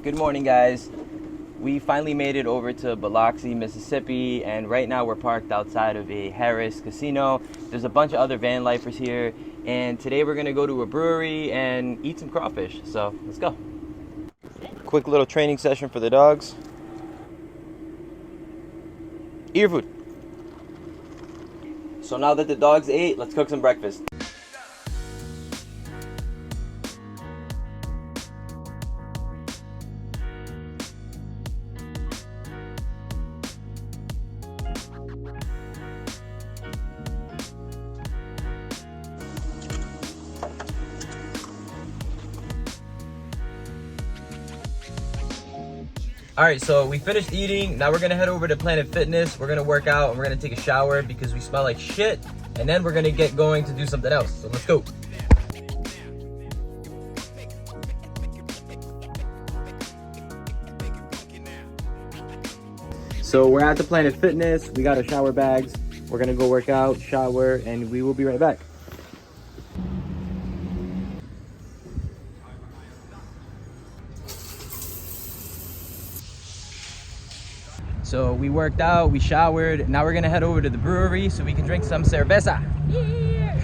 Good morning, guys. We finally made it over to Biloxi, Mississippi, and right now we're parked outside of a Harris casino. There's a bunch of other van lifers here, and today we're gonna go to a brewery and eat some crawfish. So let's go. Quick little training session for the dogs. Eat your food. So now that the dogs ate, let's cook some breakfast. Alright, so we finished eating. Now we're gonna head over to Planet Fitness. We're gonna work out and we're gonna take a shower because we smell like shit. And then we're gonna get going to do something else. So let's go. So we're at the Planet Fitness. We got our shower bags. We're gonna go work out, shower, and we will be right back. So we worked out, we showered. Now we're gonna head over to the brewery so we can drink some cerveza. Yeah.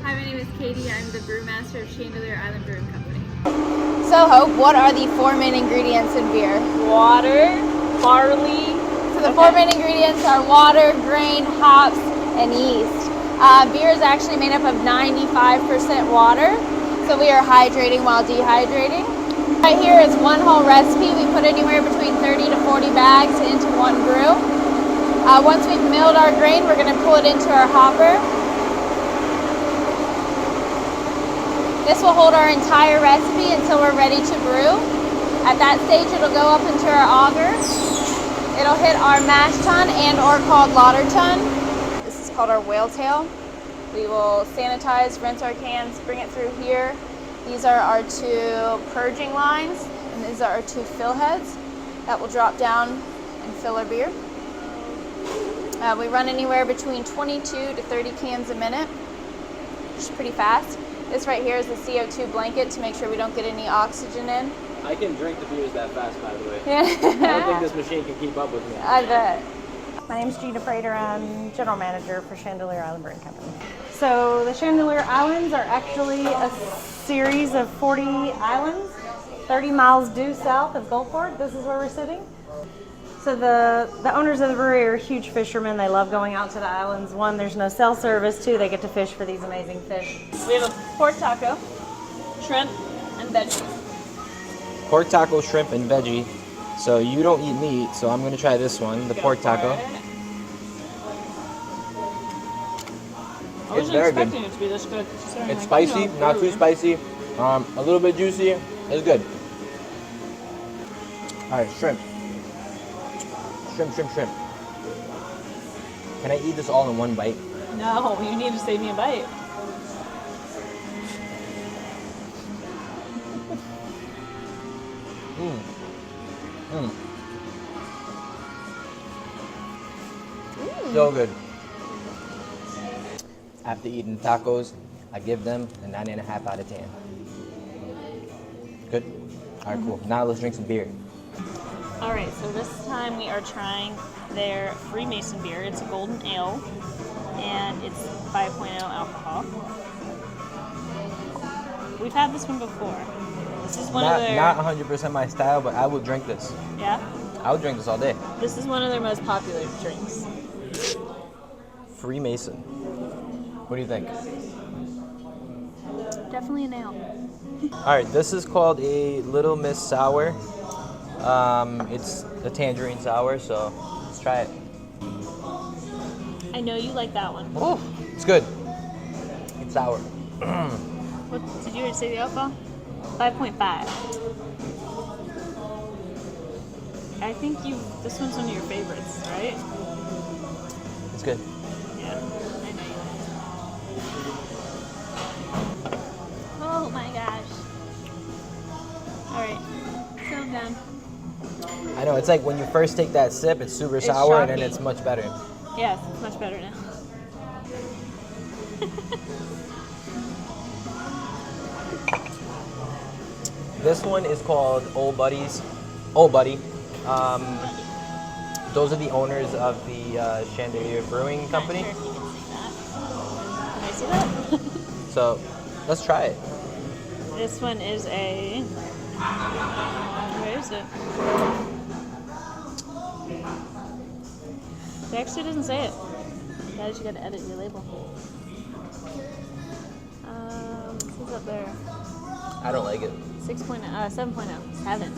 Hi, my name is Katie. I'm the brewmaster of Chandelier Island Brewing Company. So Hope, what are the four main ingredients in beer? Water, barley. So the four main ingredients are water, grain, hops, and yeast. Beer is actually made up of 95% water, so we are hydrating while dehydrating. Right here is one whole recipe. We put anywhere between 30 to 40 bags into one brew. Once we've milled our grain, we're going to pull it into our hopper. This will hold our entire recipe until we're ready to brew. At that stage, it'll go up into our auger. It'll hit our mash tun and or called lauter tun. This is called our whale tail. We will sanitize, rinse our cans, bring it through here. These are our two purging lines, and these are our two fill heads that will drop down and fill our beer. We run anywhere between 22 to 30 cans a minute, which is pretty fast. This right here is the CO2 blanket to make sure we don't get any oxygen in. I can drink the beers that fast, by the way. Yeah. I don't think this machine can keep up with me. I bet. My name's Gina Prater. I'm General Manager for Chandelier Island Brewing Company. So the Chandelier Islands are actually a series of 40 islands, 30 miles due south of Gulfport. This is where we're sitting. So the owners of the brewery are huge fishermen. They love going out to the islands. One, there's no cell service. Two, they get to fish for these amazing fish. We have a pork taco, shrimp, and veggies. Pork taco, shrimp, and veggie. So you don't eat meat, so I'm gonna try this one, the pork taco. I wasn't very good. expecting it to be this good. It's spicy, not too spicy. A little bit juicy. It's good. All right, shrimp. Shrimp. Can I eat this all in one bite? No, you need to save me a bite. So good. After eating tacos, I give them a 9.5 out of 10. Good? All right, cool. Now let's drink some beer. All right, so this time we are trying their Freemason beer. It's a golden ale, and it's 5.0 alcohol. We've had this one before. This is one of their... Not 100% my style, but I will drink this. Yeah? I would drink this all day. This is one of their most popular drinks. Freemason. What do you think? Definitely an ale. All right, this is called a Little Miss Sour. It's a tangerine sour, so let's try it. I know you like that one. Oh, it's good. It's sour. What did you say the alcohol? 5.5. I think this one's one of your favorites, right? It's good. Yeah, I know you like it. Oh my gosh. man. I know, it's like when you first take that sip, it's super sour, and then it's much better. Yes, it's much better now. This one is called Old Buddies. Old Buddy. Those are the owners of the Chandelier Brewing Company. Not sure if you can see that. Can I see that? So, let's try it. This one is a. Where is it? It actually doesn't say it. That is, you gotta edit your label. This is up there. I don't like it. 6.0, 7.0, 7.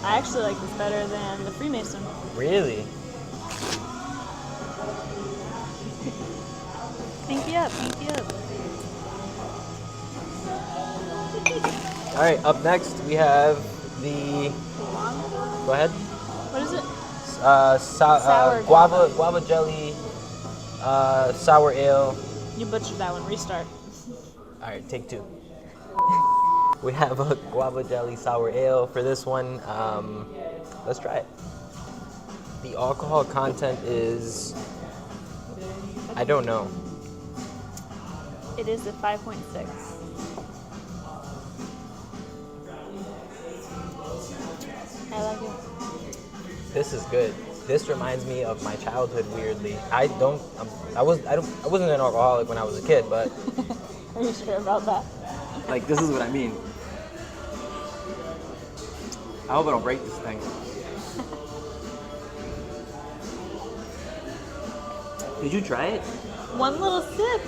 I actually like this better than the Freemason. Really? Pinky up, pinky up. All right, up next we have the. Go ahead. What is it? Sour guava jelly, sour ale. You butchered that one. Restart. All right, take two. We have a guava jelly sour ale for this one. Let's try it. The alcohol content is, I don't know. It is a 5.6. I like it. This is good. This reminds me of my childhood. Weirdly, I wasn't an alcoholic when I was a kid, but Are you sure about that? like this is what I mean. I hope I don't break this thing. Did you try it? One little sip.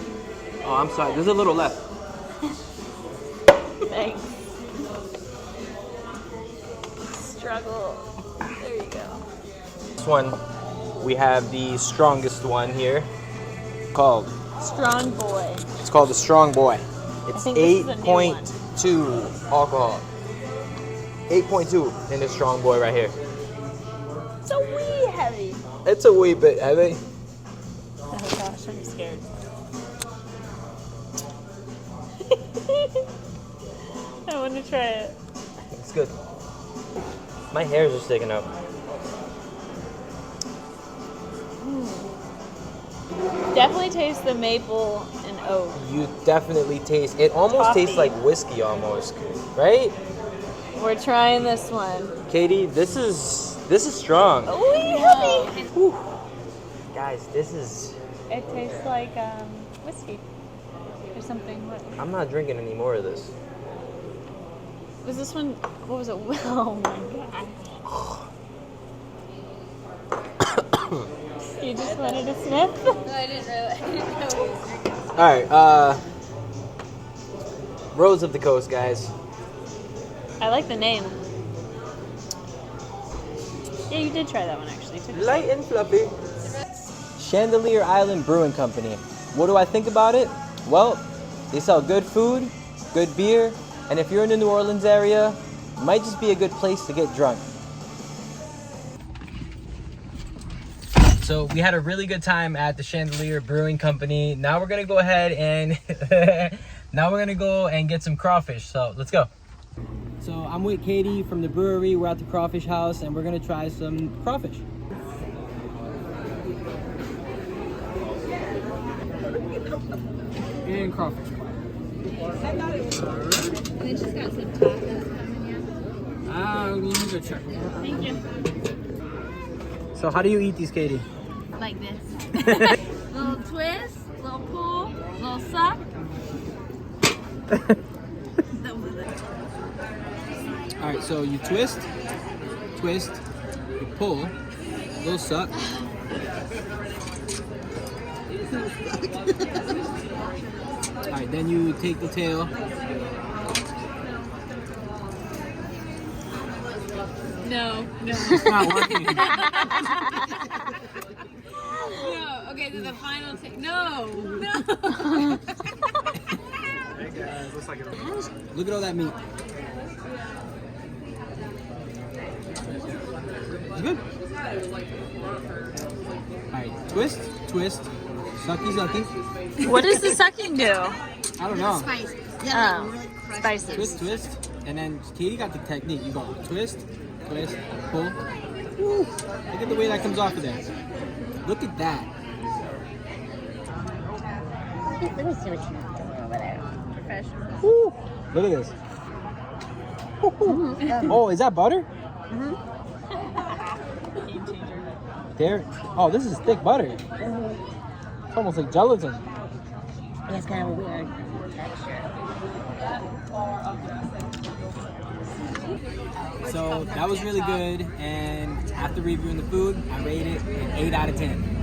Oh, I'm sorry. There's a little left. Thanks. Struggle. There you go. This one, we have the strongest one here, called. Strong boy. It's called the Strong Boy. It's think this is a new one. 8.2 alcohol. 8.2 in this Strong Boy right here. It's a wee heavy. It's a wee bit heavy. Oh gosh, I'm scared. I want to try it. It's good. My hairs are sticking up. Definitely taste the maple and oak. You definitely taste. It almost Coffee. tastes like whiskey, almost, right? We're trying this one. Katie, this is strong. Wee heavy. Whew. Guys, this is. It tastes like whiskey or something. What I'm not drinking any more of this. was this one? What was it? Oh my god! You just wanted to sniff? No, I didn't know he was drinking. All right, Rose of the Coast, guys. I like the name. Yeah, you did try that one actually. Light and fluffy. Chandelier Island Brewing Company. What do I think about it? Well, they sell good food, good beer, and if you're in the New Orleans area, it might just be a good place to get drunk. So we had a really good time at the Chandelier Brewing Company. Now we're gonna go ahead and get some crawfish. So let's go. So I'm with Katie from the brewery. We're at the Crawfish House and we're gonna try some crawfish. And crawfish. And then she's got some tacos coming You need to check. Thank you. So how do you eat these, Katie? in. Like this. Little twist, little pull, little suck. All right, so you twist, you pull, little suck. All right, then you take the tail. No. It's not working. No. Okay, then the final take. No. Hey guys, looks like it. Look at all that meat. It's good. All right, twist, sucky. What does the sucking do? I don't know. Spicy. Oh. Really spices. Twist, twist, and then Katie got the technique. You go twist, twist, pull. Woo. Look at the way that comes off of there. Look at that. Let me see what you're doing over there. Professional. Woo. Look at this. Oh, is that butter? There. Oh, this is thick butter. It's almost like gelatin. It's kind of a weird texture. So that was really good, and after reviewing the food, I rated it an 8 out of 10.